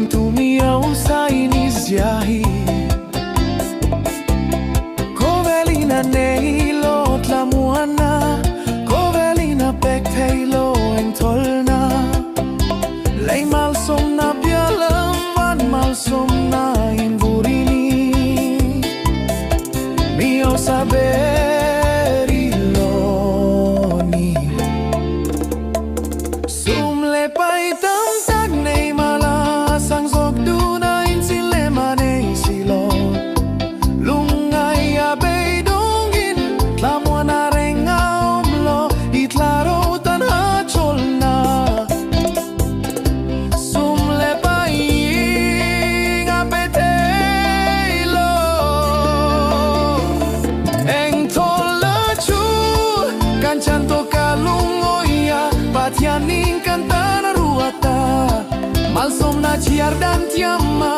tu mi Hausa inizyahi Kovelina neilo thlamuanna Kovelina thei Engthawlna Lei malsomna pialam malsomna invurini Mi Hausa Ber II Sumle paitam tag nei mala sang zog duna in silema nei silo Lungai abei dongin thlamuanna renga omlo itlaro tanha cholna Sumle pai ngapetelo Engthawlna chu kan chanto kalungoya patianing kantana ruata Malsomna ciar dan tiama